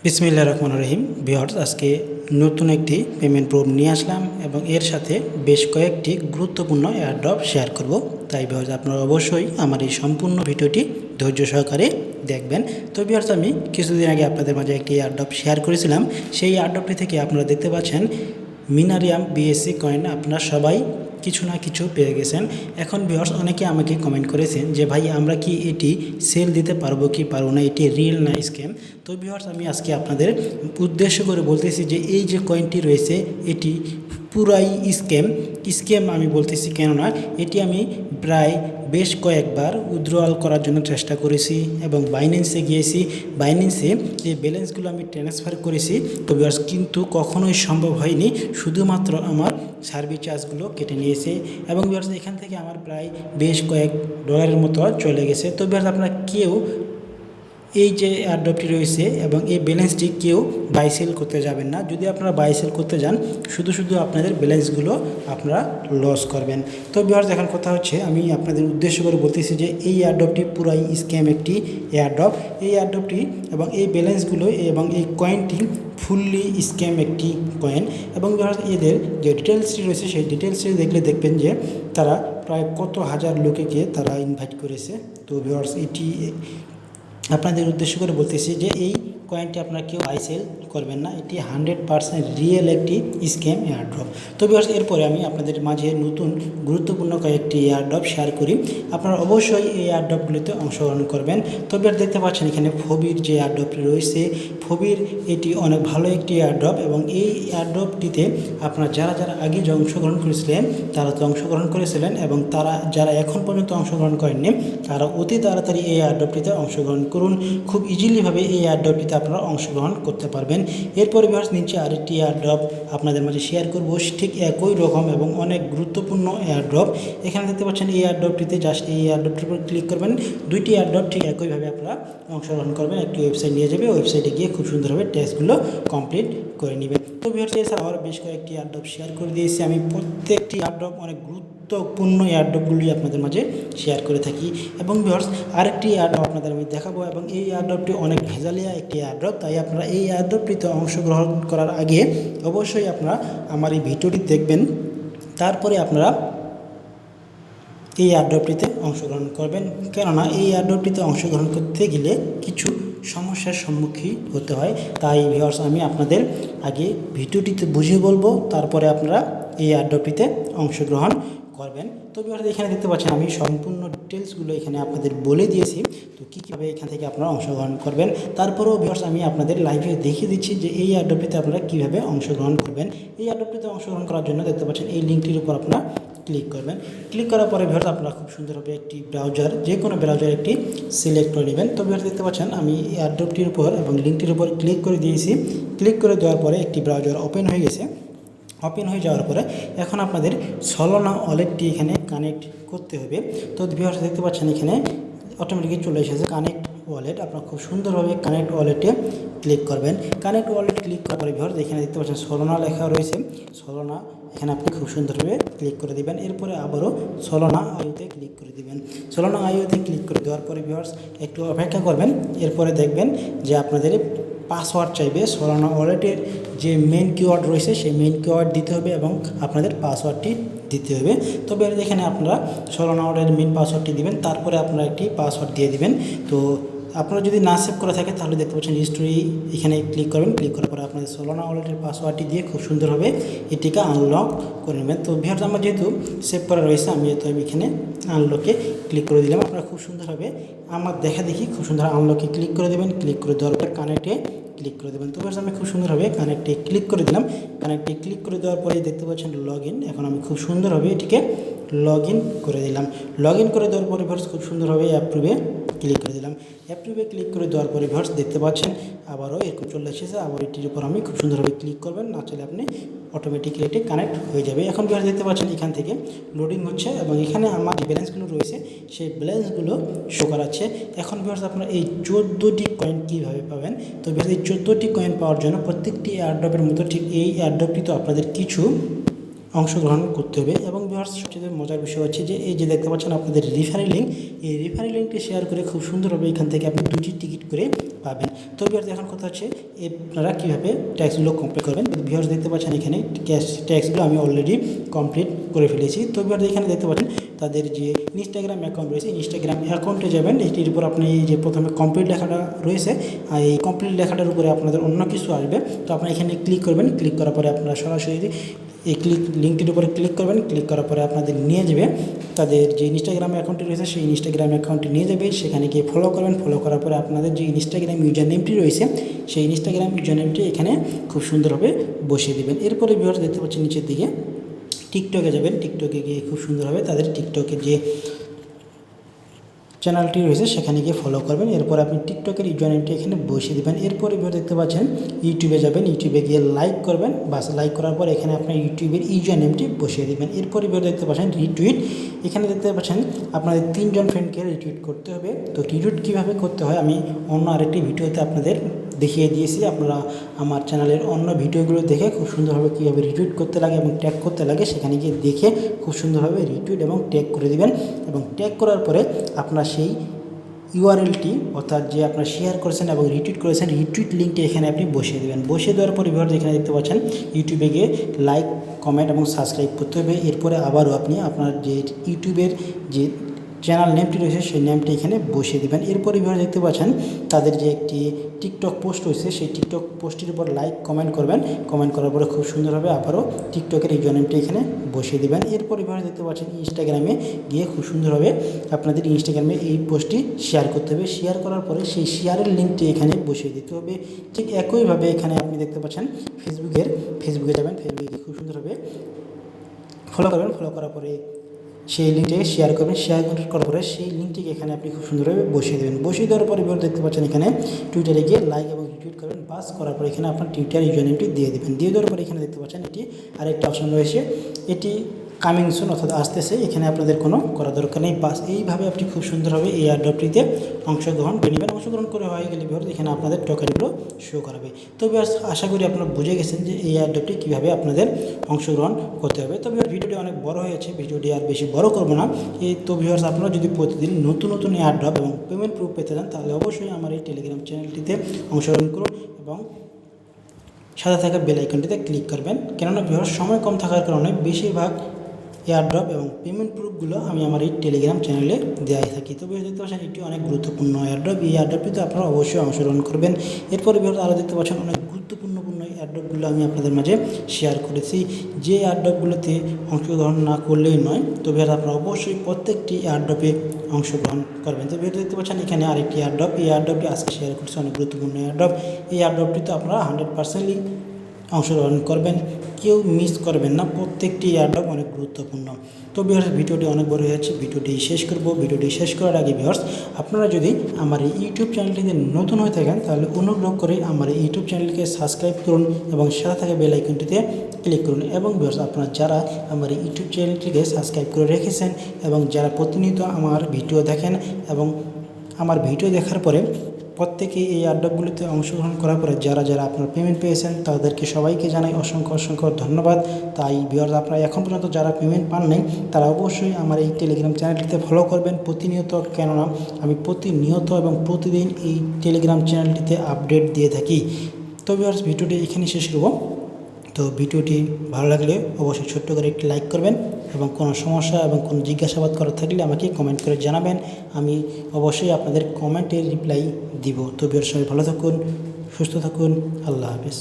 বিসমিল্লাহির রহমানির রহিম। ভিউয়ার্স, আজকে নতুন একটি পেমেন্ট প্রুফ নিয়ে আসলাম এবং এর সাথে বেশ কয়েকটি গুরুত্বপূর্ণ এয়ারড্রপ শেয়ার করব। তাই ভিউয়ার্স, আপনারা অবশ্যই আমার এই সম্পূর্ণ ভিডিওটি ধৈর্য সহকারে দেখবেন। তো ভিউয়ার্স, আমি কিছুদিন আগে আপনাদের মাঝে একটি এয়ারড্রপ শেয়ার করেছিলাম। সেই এয়ারড্রপটি থেকে আপনারা দেখতে পাচ্ছেন মিনারিয়াম বিএসসি কয়েন আপনারা সবাই কিছু না কিছু পেয়ে গেছেন। এখন ভিউয়ার্স, অনেকে আমাকে কমেন্ট করেছেন যে ভাই, আমরা কি এটি সেল দিতে পারবো কি পারবো না, এটি রিয়েল না স্ক্যাম। তো ভিউয়ার্স, আমি আজকে আপনাদের উদ্দেশ্য করে বলতেছি যে এই যে কয়েনটি রয়েছে এটি পুরাই স্ক্যাম আমি বলতেছি, কেননা এটি আমি প্রায় বেশ কয়েকবার উইথড্রয়াল করার জন্য চেষ্টা করেছি এবং বাইন্যান্সে গিয়েছি। বাইন্যান্সে যে ব্যালেন্সগুলো আমি ট্রান্সফার করেছি তো ভিউয়ার্স, কিন্তু কখনোই সম্ভব হয়নি, শুধুমাত্র আমার সার্ভিস চার্জগুলো কেটে নিয়েছে এবং ভিউয়ার্স এখান থেকে আমার প্রায় বেশ কয়েক ডলারের মতো চলে গেছে। তো ভিউয়ার্স, আপনারা কেউ এই যে এয়ারড্রপটি রয়েছে এবং এই ব্যালেন্সটি কেউ বাই সেল করতে যাবেন না। যদি আপনারা বাই সেল করতে যান শুধু আপনাদের ব্যালেন্সগুলো আপনারা লস করবেন। তো ভিউয়ার্স, এখন কথা হচ্ছে, আমি আপনাদের উদ্দেশ্য করে বলতেছি যে এই এয়ারড্রপটি পুরাই স্ক্যাম একটি এয়ারড্রপ। এই এয়ারড্রপটি এবং এই ব্যালেন্সগুলো এবং এই কয়েনটি ফুললি স্ক্যাম একটি কয়েন। এবং ভিউয়ার্স, এদের যে ডিটেলসটি রয়েছে সেই ডিটেলসটি দেখলে দেখবেন যে তারা প্রায় কত হাজার লোকেকে তারা ইনভাইট করেছে। তো ভিউয়ার্স, এটি আপনাদের উদ্দেশ্য করে বলতেছি যে এই কয়েনটি আপনারা কেউ বাই সেল করবেন না, এটি 100% রিয়েল একটি স্ক্যাম এয়ারড্রপ। তো ভিউয়ার্স, এরপরে আমি আপনাদের মাঝে নতুন গুরুত্বপূর্ণ কয়েকটি এয়ারড্রপ শেয়ার করি। আপনারা অবশ্যই এই এয়ারড্রপগুলিতে অংশগ্রহণ করবেন। তো ভিউয়ার্স, দেখতে পাচ্ছেন এখানে ফবির যে এয়ারড্রপটি রয়েছে, ফবির এটি অনেক ভালো একটি এয়ারড্রপ এবং এই এয়ারড্রপটিতে আপনারা যারা আগে যে অংশগ্রহণ করেছিলেন তারা তো অংশগ্রহণ করেছিলেন এবং তারা যারা এখন পর্যন্ত অংশগ্রহণ করেননি তারা অতি তাড়াতাড়ি এই এয়ারড্রপটিতে অংশগ্রহণ করুন। খুব ইজিলিভাবে এই এয়ারড্রপটিতে আপনারা অংশগ্রহণ করতে পারবেন। এরপরে ভিউয়ার্স, নিচে আরেকটি এয়ারড্রপ আপনাদের মাঝে শেয়ার করব, ঠিক একই রকম এবং অনেক গুরুত্বপূর্ণ এয়ারড্রপ। এখানে দেখতে পাচ্ছেন এই এয়ারড্রপটিতে জাস্ট এই এয়ারড্রপটির উপর ক্লিক করবেন। দুইটি এয়ারড্রপ ঠিক একইভাবে আপনারা অংশগ্রহণ করবেন। একটি ওয়েবসাইট নিয়ে যাবে, ওয়েবসাইটে গিয়ে খুব সুন্দরভাবে টেস্টগুলো কমপ্লিট করে নেবেন। তো ভিউয়ার্স, এছাড়াও বেশ কয়েকটি এয়ারড্রপ শেয়ার করে দিয়েছি আমি। প্রত্যেকটি এয়ারড্রপ অনেক গুরুত্বপূর্ণ এয়ারড্রপগুলি আপনাদের মাঝে শেয়ার করে থাকি। এবং ভিউয়ার্স, আরেকটি এয়ারড্রপ আপনাদের আমি দেখাবো এবং এই এয়ারড্রপটি অনেক ভেজালিয়া একটি এয়ারড্রপ। তাই আপনারা এই এয়ারড্রপটিতে অংশগ্রহণ করার আগে অবশ্যই আপনারা আমার এই ভিডিওটি দেখবেন, তারপরে আপনারা এই এয়ারড্রপটিতে অংশগ্রহণ করবেন। কেননা এই এয়ারড্রপটিতে অংশগ্রহণ করতে গেলে কিছু সমস্যার সম্মুখীন হতে হয়। তাই ভিউয়ার্স, আমি আপনাদের আগে ভিডিওটিতে বুঝিয়ে বলবো, তারপরে আপনারা এই এয়ারড্রপটিতে অংশগ্রহণ করবেন। তো ভিউয়ার্স, এখানে দেখতে পাচ্ছেন আমি সম্পূর্ণ ডিটেলসগুলো এখানে আপনাদের বলে দিয়েছি। তো কীভাবে এখান থেকে আপনারা অংশগ্রহণ করবেন, তারপরেও ভিউয়ার্স আমি আপনাদের লাইভে দেখিয়ে দিচ্ছি যে এই এয়ারড্রপটিতে আপনারা কীভাবে অংশগ্রহণ করবেন। এই এয়ারড্রপটিতে অংশগ্রহণ করার জন্য দেখতে পাচ্ছেন এই লিঙ্কটির উপর আপনারা ক্লিক করবেন। ক্লিক করার পরে ভিউয়ার্স, আপনারা খুব সুন্দরভাবে একটি ব্রাউজার, যে কোনো ব্রাউজার একটি সিলেক্ট করে নেবেন। তো ভিউয়ার্স, দেখতে পাচ্ছেন আমি এয়ারড্রপটির উপর এবং লিঙ্কটির উপর ক্লিক করে দিয়েছি। ক্লিক করে দেওয়ার পরে একটি ব্রাউজার ওপেন হয়ে গেছে। ওপেন হয়ে যাওয়ার পরে এখন আপনাদের সলোনা ওয়ালেটটি এখানে কানেক্ট করতে হবে। তো ভিউয়ার্স, দেখতে পাচ্ছেন এখানে অটোমেটিকলি চলে এসেছে কানেক্ট ওয়ালেট। আপনারা খুব সুন্দরভাবে কানেক্ট ওয়ালেটে ক্লিক করবেন। কানেক্ট ওয়ালেট ক্লিক করার পরে ভিউয়ার্স, এখানে দেখতে পাচ্ছেন সলোনা লেখা রয়েছে। সলোনা এখানে আপনি খুব সুন্দরভাবে ক্লিক করে দিবেন। এরপরে আবারও সলোনা আইওতে ক্লিক করে দিবেন। সলোনা আইওতে ক্লিক করে দেওয়ার পরে ভিউয়ার্স একটু অপেক্ষা করবেন। এরপরে দেখবেন যে আপনাদের পাসওয়ার্ড চাইবে। সলোনা ওয়ালেটের যে মেইন কিওয়ার্ড রয়েছে সেই মেইন কিওয়ার্ড দিতে হবে এবং আপনাদের পাসওয়ার্ডটি দিতে হবে। তবে এখানে আপনারা সলোনা ওয়ালেটের মেইন পাসওয়ার্ডটি দিবেন, তারপরে আপনারা একটি পাসওয়ার্ড দিয়ে দিবেন। তো আপনারা যদি না সেভ করা থাকে তাহলে দেখতে পাচ্ছেন হিস্টোরি, এখানে ক্লিক করবেন। ক্লিক করার পরে আপনাদের সলোনা ওয়ালেটের পাসওয়ার্ডটি দিয়ে খুব সুন্দরভাবে এটিকে আনলক করে নেবেন। তো ভিউয়ার্স, আমার যেহেতু সেভ করা রয়েছে আমি এখানে আনলকে ক্লিক করে দিলাম। আপনারা খুব সুন্দরভাবে আমার দেখি খুব সুন্দর আনলকে ক্লিক করে দেবেন। ক্লিক করে দেওয়ার পরে কানেক্টে ক্লিক করে দেবেন। তো ভিউয়ার্স, আমি খুব সুন্দরভাবে কানেক্টে ক্লিক করে দিলাম। কানেক্টে ক্লিক করে দেওয়ার পরে দেখতে পাচ্ছেন লগ ইন। এখন আমি খুব সুন্দরভাবে এটিকে লগ ইন করে দিলাম। লগ ইন করে দেওয়ার পরে ভিউয়ার্স খুব সুন্দরভাবে অ্যাপ্রুভে ক্লিক করে দিলাম। অ্যাপ্রুভে ক্লিক করে দেওয়ার পরে ভিউয়ার্স দেখতে পাচ্ছেন আবারও এরকম চলে এসেছে। আবার এটির উপর আমি খুব সুন্দরভাবে ক্লিক করবেন, না চলে আপনি অটোমেটিক্যালি এটি কানেক্ট হয়ে যাবে। এখন ভিউয়ার্স দেখতে পাচ্ছেন এখান থেকে লোডিং হচ্ছে এবং এখানে আমার যে ব্যালেন্সগুলো রয়েছে সেই ব্যালেন্সগুলো শো করাচ্ছে। এখন ভিউয়ার্স, আপনারা এই 14টি কয়েন কীভাবে পাবেন? তো ভিউয়ার্স, এই 14টি কয়েন পাওয়ার জন্য প্রত্যেকটি এয়ারড্রপের মতো ঠিক এই এয়ারড্রপটি তো আপনাদের কিছু অংশগ্রহণ করতে হবে এবং ভিউয়ার্স সবচেয়ে মজার বিষয় হচ্ছে যে এই যে দেখতে পাচ্ছেন আপনাদের রেফারেল লিঙ্ক, এই রেফারেল লিঙ্কটি শেয়ার করে খুব সুন্দরভাবে এখান থেকে আপনি 2টি টিকিট করে পাবেন। তো ভিউয়ার্স এখন কথা হচ্ছে আপনারা কীভাবে ট্যাক্সগুলো কমপ্লিট করবেন। ভিউয়ার্স দেখতে পাচ্ছেন এখানে ট্যাক্সগুলো আমি অলরেডি কমপ্লিট করে ফেলেছি। তো ভিউয়ার্স এখানে দেখতে পাচ্ছেন তাদের যে ইনস্টাগ্রাম অ্যাকাউন্ট রয়েছে, ইনস্টাগ্রাম অ্যাকাউন্টে যাবেন, এটির উপর আপনি এই যে প্রথমে কমপ্লিট লেখাটা রয়েছে, আর এই কমপ্লিট লেখাটার উপরে আপনাদের অন্য কিছু আসবে। তো আপনারা এখানে ক্লিক করবেন, ক্লিক করার পরে আপনারা সরাসরি এই লিঙ্কটির উপরে ক্লিক করবেন। ক্লিক করার পরে আপনাদের নিয়ে যাবে তাদের যে ইনস্টাগ্রাম অ্যাকাউন্টটি রয়েছে, সেই ইনস্টাগ্রাম অ্যাকাউন্টটি নিয়ে যাবে, সেখানে গিয়ে ফলো করবেন। ফলো করার পরে আপনাদের যে ইনস্টাগ্রাম ইউজার নেমটি রয়েছে, সেই ইনস্টাগ্রাম ইউজার নেমটি এখানে খুব সুন্দরভাবে বসিয়ে দেবেন। এরপরে ভিউয়ার্স দেখতে পাচ্ছেন নিচের দিকে টিকটকে যাবেন। টিকটকে গিয়ে খুব সুন্দরভাবে তাদের টিকটকের যে চ্যানেলটি রয়েছে সেখানে গিয়ে ফলো করবেন। এরপর আপনি টিকটকের ইউজার নেমটি এখানে বসিয়ে দেবেন। এরপরে দেখতে পাচ্ছেন ইউটিউবে যাবেন, ইউটিউবে গিয়ে লাইক করবেন। বাস লাইক করার পর এখানে আপনার ইউটিউবের ইউজার নেমটি বসিয়ে দেবেন। এরপরে দেখতে পাচ্ছেন রিটুইট, এখানে দেখতে পাচ্ছেন আপনাদের 3 জন ফ্রেন্ডকে রিটুইট করতে হবে। তো রিটুইট কীভাবে করতে হয় আমি অন্য আরেকটি ভিডিওতে আপনাদের দেখিয়ে দিয়েছি। আপনারা আমার চ্যানেলের অন্য ভিডিওগুলো দেখে খুব সুন্দরভাবে কীভাবে রিটুইট করতে লাগে এবং ট্যাগ করতে লাগে সেখানে গিয়ে দেখে খুব সুন্দরভাবে রিটুইট এবং ট্যাগ করে দেবেন। এবং ট্যাগ করার পরে আপনার সেই ইউআরএলটি অর্থাৎ যে আপনারা শেয়ার করেছেন এবং রিটুইট করেছেন, রিটুইট লিঙ্কটি এখানে আপনি বসিয়ে দেবেন। বসিয়ে দেওয়ার পরে ভিউয়ার্স এখানে দেখতে পাচ্ছেন ইউটিউবে গিয়ে লাইক, কমেন্ট এবং সাবস্ক্রাইব করতে হবে। এরপরে আবারও আপনি আপনার যে ইউটিউবের যে চ্যানেল নেমটি রয়েছে সেই নেমটি এখানে বসিয়ে দেবেন। এরপরে ভিউয়ার্স দেখতে পাচ্ছেন তাদের যে একটি টিকটক পোস্ট রয়েছে, সেই টিকটক পোস্টের উপর লাইক, কমেন্ট করবেন। কমেন্ট করার পরে খুব সুন্দরভাবে আবারও টিকটকের ইউজার নেমটি এখানে বসিয়ে দেবেন। এরপরে ভিউয়ার্স দেখতে পাচ্ছেন ইনস্টাগ্রামে গিয়ে খুব সুন্দরভাবে আপনাদের ইনস্টাগ্রামে এই পোস্টটি শেয়ার করতে হবে। শেয়ার করার পরে সেই শেয়ারের লিঙ্কটি এখানে বসিয়ে দিতে হবে। ঠিক একইভাবে এখানে আপনি দেখতে পাচ্ছেন ফেসবুকে যাবেন, ফেসবুকে খুব সুন্দরভাবে ফলো করবেন। ফলো করার পরে সেই লিঙ্কটিকে শেয়ার করবেন। শেয়ার করার পরে সেই লিঙ্কটিকে এখানে আপনি খুব সুন্দরভাবে বসিয়ে দেবেন। বসিয়ে দেওয়ার পরে দেখতে পাচ্ছেন এখানে টুইটারে গিয়ে লাইক এবং রিটুইট করবেন। বাস করার পরে এখানে আপনার টুইটার ইউজার নেমটি দিয়ে দেবেন। দিয়ে দেওয়ার পরে এখানে দেখতে পাচ্ছেন এটি আরেকটা অপশন রয়েছে, এটি কামিং সুন অর্থাৎ আসতেছে, এখানে আপনাদের কোনো করা দরকার নেই। বাস এইভাবে আপনি খুব সুন্দরভাবে এই এয়ারড্রপটিতে অংশগ্রহণ করে নেবেন। অংশগ্রহণ করে হয়ে গেলে ভিউয়ার্স এখানে আপনাদের টোকেনগুলো শো করাবে। তো ভিউয়ার্স আশা করি আপনারা বুঝে গেছেন যে এই এয়ারড্রপটি কীভাবে আপনাদের অংশগ্রহণ করতে হবে। তো ভিউয়ার্স ভিডিওটি অনেক বড় হয়েছে, ভিডিওটি আর বেশি বড় করবো না। তো ভিউয়ার্স আপনারা যদি প্রতিদিন নতুন নতুন এয়ারড্রপ এবং পেমেন্ট প্রুফ পেতে চান তাহলে অবশ্যই আমার এই টেলিগ্রাম চ্যানেলটিতে অংশগ্রহণ করুন এবং সাথে থাকা বেল আইকনটিতে ক্লিক করবেন। কেননা ভিউয়ার্স সময় কম থাকার কারণে বেশিরভাগ এয়ারড্রপ এবং পেমেন্ট প্রুফগুলো আমি আমার এই টেলিগ্রাম চ্যানেলে দেওয়াই থাকি। তবে দেখতে পাচ্ছেন এটি অনেক গুরুত্বপূর্ণ এয়ারড্রপ, এই এয়ারড্রপটিতে আপনারা অবশ্যই অংশগ্রহণ করবেন। এরপরে ভিউয়ার্স আরও দেখতে পাচ্ছেন অনেক গুরুত্বপূর্ণ এয়ারড্রপগুলো আমি আপনাদের মাঝে শেয়ার করেছি, যে এয়ারড্রপগুলোতে অংশগ্রহণ না করলেই নয়। তো ভিউয়ার্স আপনারা অবশ্যই প্রত্যেকটি এয়ারড্রপে অংশগ্রহণ করবেন। তো ভিডিও দেখতে পাচ্ছেন এখানে আরেকটি এয়ারড্রপ, এই এয়ারড্রপটি আজকে শেয়ার করছি, অনেক গুরুত্বপূর্ণ এয়ারড্রপ। এই এয়ারড্রপটিতে আপনারা 100% অংশগ্রহণ করবেন, কেউ মিস করবেন না, প্রত্যেকটি এয়ারড্রপ অনেক গুরুত্বপূর্ণ। তো ভিউয়ার্স ভিডিওটি অনেক বড় হয়ে যাচ্ছে, ভিডিওটি শেষ করব। ভিডিওটি শেষ করার আগে ভিউয়ার্স আপনারা যদি আমার এই ইউটিউব চ্যানেলটিতে নতুন হয়ে থাকেন তাহলে অনুগ্রহ করে আমার এই ইউটিউব চ্যানেলকে সাবস্ক্রাইব করুন এবং সাথে থাকা বেল আইকনটিতে ক্লিক করুন। এবং ভিউয়ার্স আপনারা যারা আমার এই ইউটিউব চ্যানেলটিকে সাবস্ক্রাইব করে রেখেছেন এবং যারা প্রতিনিয়ত আমার ভিডিও দেখেন এবং আমার ভিডিও দেখার পরে প্রত্যেকে এই এয়ারড্রপগুলিতে অংশগ্রহণ করার পরে যারা যারা আপনার পেমেন্ট পেয়েছেন তাদেরকে সবাইকে জানাই অসংখ্য ধন্যবাদ। তাই ভিউয়ার্স আপনারা এখন পর্যন্ত যারা পেমেন্ট পান নাই তারা অবশ্যই আমার এই টেলিগ্রাম চ্যানেলটিতে ফলো করবেন প্রতিনিয়ত, কেননা আমি প্রতিনিয়ত এবং প্রতিদিন এই টেলিগ্রাম চ্যানেলটিতে আপডেট দিয়ে থাকি। তো ভিউয়ার্স ভিডিওটি এখানে শেষ করব। তো ভিডিওটি ভালো লাগলে অবশ্যই ছোট্ট করে একটি লাইক করবেন এবং কোনো সমস্যা এবং কোনো জিজ্ঞাসাবাদ করার থাকলে আমাকে কমেন্ট করে জানাবেন, আমি অবশ্যই আপনাদের কমেন্টের রিপ্লাই দিব। তো ভিউয়ার্স সবাই ভালো থাকুন, সুস্থ থাকুন, আল্লাহ হাফেজ।